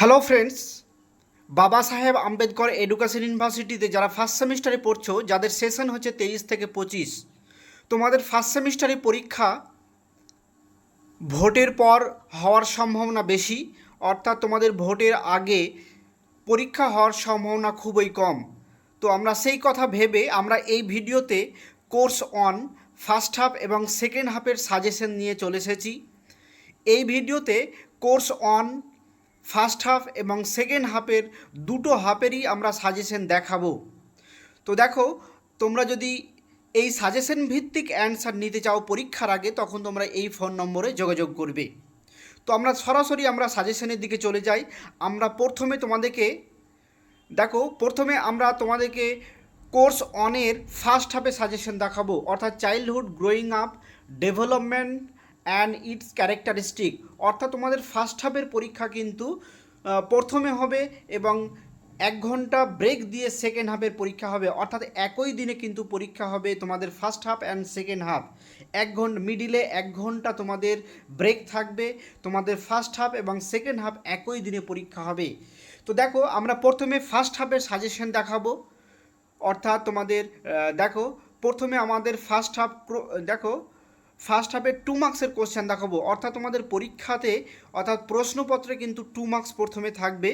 Hello friends, বাবা সাহেব Ambedkar education ইউনিভার্সিটিতে যারা ফার্স্ট সেমিস্টারে পড়ছো, যাদের সেশন হচ্ছে 23 থেকে 25, তোমাদের ফার্স্ট সেমিস্টারে পরীক্ষা ভোটের পর হওয়ার সম্ভাবনা বেশি, অর্থাৎ তোমাদের ভোটের আগে পরীক্ষা হওয়ার সম্ভাবনা খুবই কম। তো আমরা সেই কথা ভেবে আমরা এই ভিডিওতে কোর্স অন ফার্স্ট হাফ এবং সেকেন্ড হাফের সাজেশন নিয়ে চলে এসেছি। এই ভিডিওতে কোর্স অন ফার্স্ট হাফ এবং সেকেন্ড হাফের দুটো হাফেরই আমরা সাজেশন দেখাবো। তো দেখো, তোমরা যদি এই সাজেশন ভিত্তিক অ্যান্সার নিতে চাও পরীক্ষার আগে, তখন তোমরা এই ফোন নম্বরে যোগাযোগ করবে। তো আমরা সরাসরি সাজেশনের দিকে চলে যাই। আমরা প্রথমে আমরা তোমাদেরকে কোর্স অনের ফার্স্ট হাফে সাজেশন দেখাবো, অর্থাৎ childhood growing up development and it's characteristic. অর্থাৎ তোমাদের ফার্স্ট হাফের পরীক্ষা কিন্তু প্রথমে হবে এবং 1 ঘন্টা ব্রেক দিয়ে সেকেন্ড হাফের পরীক্ষা হবে, অর্থাৎ একই দিনে কিন্তু পরীক্ষা হবে তোমাদের first half and second half. 1 ঘন্টা মিডিলে 1 ঘন্টা তোমাদের ব্রেক থাকবে, তোমাদের ফার্স্ট হাফ এবং সেকেন্ড হাফ একই দিনে পরীক্ষা হবে। তো দেখো, আমরা প্রথমে ফার্স্ট হাফের সাজেশন দেখাবো, অর্থাৎ তোমাদের দেখো, প্রথমে আমাদের ফার্স্ট হাফে 2 মার্কসের কোশ্চেন দেখাবো, অর্থাৎ তোমাদের পরীক্ষাতে অর্থাৎ প্রশ্নপত্রে কিন্তু 2 মার্কস প্রথমে থাকবে।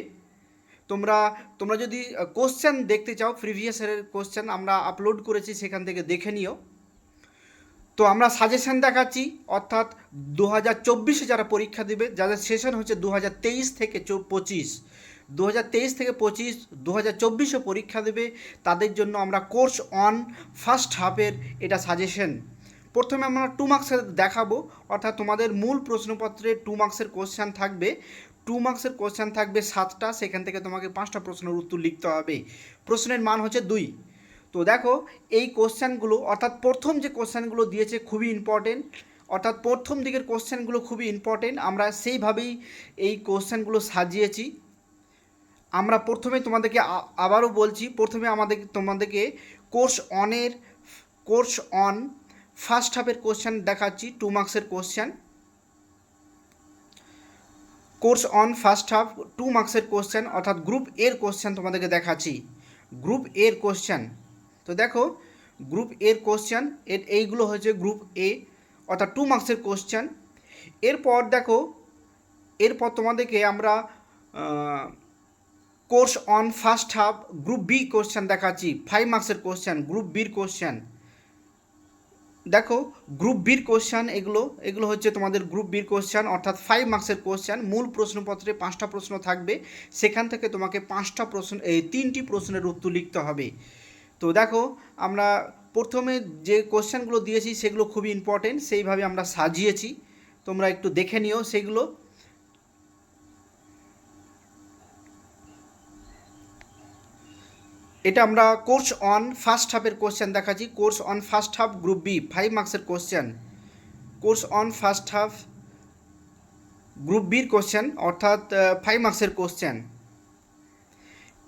তোমরা তোমরা যদি কোশ্চেন দেখতে চাও, প্রিভিয়াস ইয়ারের কোশ্চেন আমরা আপলোড করেছি, সেখান থেকে দেখে নিও। তো আমরা সাজেশন দেখাচ্ছি, অর্থাৎ 2024-এ যারা পরীক্ষা দেবে, যাদের সেশন হচ্ছে 2023 থেকে 25, 2023 থেকে 25, 2024-এ পরীক্ষা দেবে, তাদের জন্য আমরা কোর্স অন ফার্স্ট হাফের এটা সাজেশন। প্রথমে আমরা 2 মার্কসের দেখাবো, অর্থাৎ তোমাদের মূল প্রশ্নপত্রে 2 মার্কসের কোশ্চেন থাকবে। 2 মার্কসের কোশ্চেন থাকবে 7টা, সেখান থেকে তোমাকে 5টা প্রশ্নের উত্তর লিখতে হবে। প্রশ্নের মান হচ্ছে 2। তো দেখো, এই কোশ্চেনগুলো অর্থাৎ প্রথম যে কোশ্চেনগুলো দিয়েছে খুবই ইম্পর্টেন্ট, অর্থাৎ প্রথম দিকের কোশ্চেনগুলো খুবই ইম্পর্টেন্ট। আমরা সেইভাবেই এই কোশ্চেনগুলো সাজিয়েছি। আমরা প্রথমে তোমাদেরকে আবারও বলছি, প্রথমে তোমাদেরকে কোর্স অন ফার্স্ট হাফের কোশ্চেন দেখাচ্ছি, 2 মার্কসের question. Course on first half 2 মার্কসের কোশ্চেন, অর্থাৎ গ্রুপ এর কোশ্চেন তোমাদেরকে দেখাচ্ছি, গ্রুপ এর কোশ্চেন। তো দেখো, গ্রুপ এর কোশ্চেন এইগুলো হচ্ছে গ্রুপ এ, অর্থাৎ 2 মার্কসের কোশ্চেন। এরপর তোমাদেরকে আমরা course on first half group B question দেখাচ্ছি, 5 মার্কসের কোশ্চেন, গ্রুপ বির কোশ্চেন। দেখো, গ্রুপ বির কোশ্চেন এগুলো হচ্ছে তোমাদের গ্রুপ বির কোশ্চেন, অর্থাৎ 5 মার্কসের কোশ্চেন। মূল প্রশ্নপত্রে 5টা প্রশ্ন থাকবে, সেখান থেকে তোমাকে 3টি প্রশ্নের উত্তর লিখতে হবে। তো দেখো, আমরা প্রথমে যে কোশ্চেনগুলো দিয়েছি সেগুলো খুবই ইম্পর্টেন্ট, সেইভাবে আমরা সাজিয়েছি, তোমরা একটু দেখে নিও সেগুলো। এটা আমরা কোর্স অন ফার্স্ট হাফের কোশ্চেন দেখাচ্ছি, course on first half group B 5 মার্কসের question, course on first half group বির কোশ্চেন, অর্থাৎ 5 মার্কসের কোশ্চেন।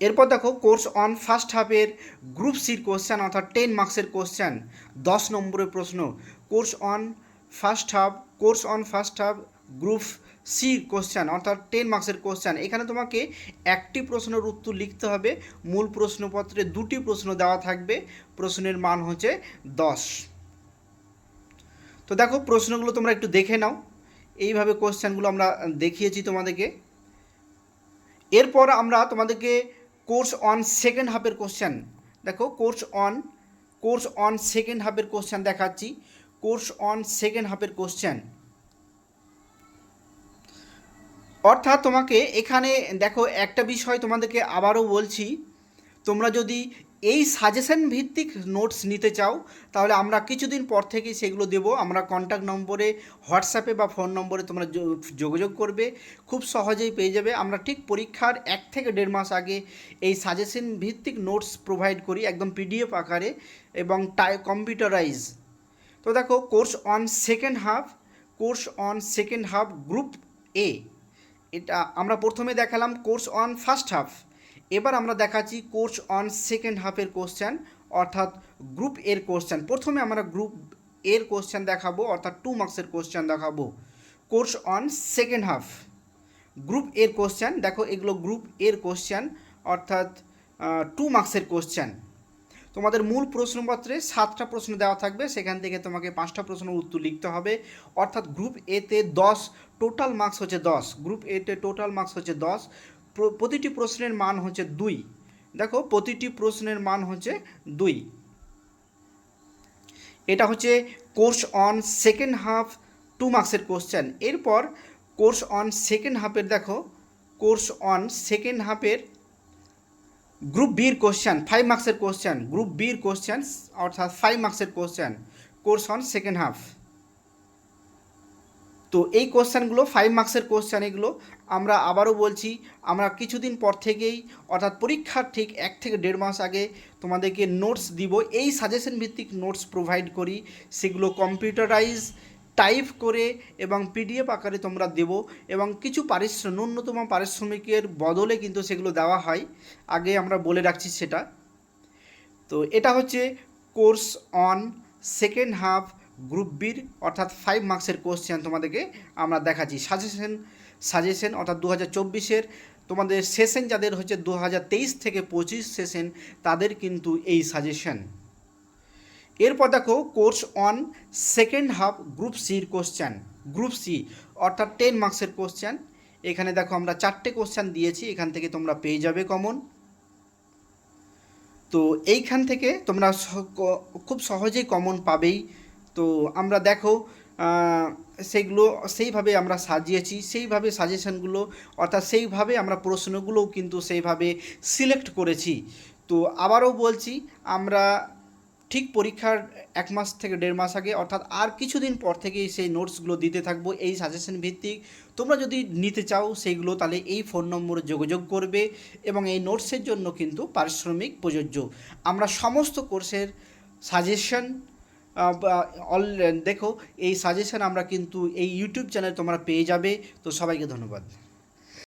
এরপর দেখো, কোর্স অন ফার্স্ট হাফের গ্রুপ সির কোশ্চেন, অর্থাৎ 10 মার্কসের কোশ্চেন, 10 নম্বরের প্রশ্ন। Course on first half group সির কোশ্চেন, অর্থাৎ 10 মার্কসের কোশ্চেন। এখানে তোমাকে একটি প্রশ্নের উত্তর লিখতে হবে, মূল প্রশ্নপত্রে 2টি প্রশ্ন দেওয়া থাকবে, প্রশ্নের মান হচ্ছে 10। তো দেখো, প্রশ্নগুলো তোমরা একটু দেখে নাও, এইভাবে কোশ্চেনগুলো আমরা দেখিয়েছি তোমাদেরকে। এরপর আমরা তোমাদেরকে কোর্স অন সেকেন্ড হাফের কোশ্চেন, দেখো কোর্স অন সেকেন্ড হাফের কোশ্চেন দেখাচ্ছি, কোর্স অন সেকেন্ড হাফের কোশ্চেন। অর্থাৎ তোমাকে এখানে দেখো, একটা বিষয় তোমাদেরকে আবারও বলছি, তোমরা যদি এই সাজেশন ভিত্তিক নোটস নিতে চাও, তাহলে আমরা কিছুদিন পর থেকেই সেগুলো দেবো। আমরা কন্ট্যাক্ট নম্বরে, হোয়াটসঅ্যাপে বা ফোন নম্বরে তোমরা যোগাযোগ করবে, খুব সহজেই পেয়ে যাবে। আমরা ঠিক পরীক্ষার 1 থেকে 1.5 মাস আগে এই সাজেশন ভিত্তিক নোটস প্রোভাইড করি, একদম পিডিএফ আকারে এবং কম্পিউটারাইজ। তো দেখো, course on second half group এ, এটা আমরা প্রথমে দেখালাম কোর্স অন ফার্স্ট হাফ। এবার আমরা দেখাচ্ছি কোর্স অন সেকেন্ড হাফের কোশ্চেন, অর্থাৎ গ্রুপ এর কোশ্চেন। প্রথমে আমরা গ্রুপ এর কোশ্চেন দেখাবো, অর্থাৎ 2 মার্কসের কোশ্চেন দেখাবো। Course on second half group এর কোশ্চেন, দেখো এগুলো গ্রুপ এর কোশ্চেন, অর্থাৎ 2 মার্কসের কোশ্চেন। তোমাদের মূল প্রশ্নপত্রে 7টা প্রশ্ন দেওয়া থাকবে, সেখান থেকে তোমাকে 5টা প্রশ্নের উত্তর লিখতে হবে। অর্থাৎ গ্রুপ এতে 10, টোটাল মার্কস হচ্ছে 10। গ্রুপ এতে টোটাল মার্কস হচ্ছে 10। প্রতিটি প্রশ্নের মান হচ্ছে 2। দেখো প্রতিটি প্রশ্নের মান হচ্ছে 2। এটা হচ্ছে কোর্স অন সেকেন্ড হাফ 2 মার্কসের কোশ্চেন। এরপর কোর্স অন সেকেন্ড হাফের, দেখো কোর্স অন সেকেন্ড হাফের গ্রুপ বির কোশ্চেন 5 মার্কসের কোশ্চেন, গ্রুপ বির কোশ্চেন অর্থাৎ 5 মার্কসের question, course on second half. তো এই কোশ্চেনগুলো 5 মার্কসের কোশ্চেন। এগুলো আমরা আবারও বলছি, আমরা কিছুদিন পর থেকেই অর্থাৎ পরীক্ষার ঠিক 1 থেকে 1.5 মাস আগে তোমাদেরকে নোটস দিব। এই সাজেশন ভিত্তিক নোটস প্রোভাইড করি, সেগুলো কম্পিউটারাইজ টাইপ করে এবং পিডিএফ আকারে তোমরা দেবো, এবং কিছু ন্যূনতম পারিশ্রমিকের বদলে কিন্তু সেগুলো দেওয়া হয়, আগে আমরা বলে রাখছি সেটা। তো এটা হচ্ছে course on second half group বির অর্থাৎ 5 মার্কসের কোশ্চেন তোমাদেরকে আমরা দেখাচ্ছি। সাজেশন অর্থাৎ 2024-এর তোমাদের সেশন যাদের হচ্ছে 2023 থেকে 25 সেশন, তাদের কিন্তু এই সাজেশন। এরপর দেখো course on second half group সির কোশ্চেন, গ্রুপ সি অর্থাৎ 10 মার্কসের কোশ্চেন। এখানে দেখো আমরা 4টে কোশ্চেন দিয়েছি, এখান থেকে তোমরা পেয়ে যাবে কমন। তো এইখান থেকে তোমরা খুব সহজেই কমন পাবেই। তো আমরা দেখো সেগুলো সেইভাবে আমরা সাজিয়েছি, সেইভাবে সাজেশনগুলো অর্থাৎ সেইভাবে আমরা প্রশ্নগুলোও কিন্তু সেইভাবে সিলেক্ট করেছি। তো আবারও বলছি, আমরা ঠিক পরীক্ষার 1 মাস থেকে 1.5 মাস আগে অর্থাৎ আর কিছুদিন পর থেকেই সেই নোটসগুলো দিতে থাকবো এই সাজেশন ভিত্তিক। তোমরা যদি নিতে চাও সেইগুলো, তাহলে এই ফোন নম্বরে যোগাযোগ করবে, এবং এই নোটসের জন্য কিন্তু পারিশ্রমিক প্রযোজ্য। আমরা সমস্ত কোর্সের সাজেশন দেখো এই সাজেশন আমরা কিন্তু এই ইউটিউব চ্যানেলে তোমরা পেয়ে যাবে। তো সবাইকে ধন্যবাদ।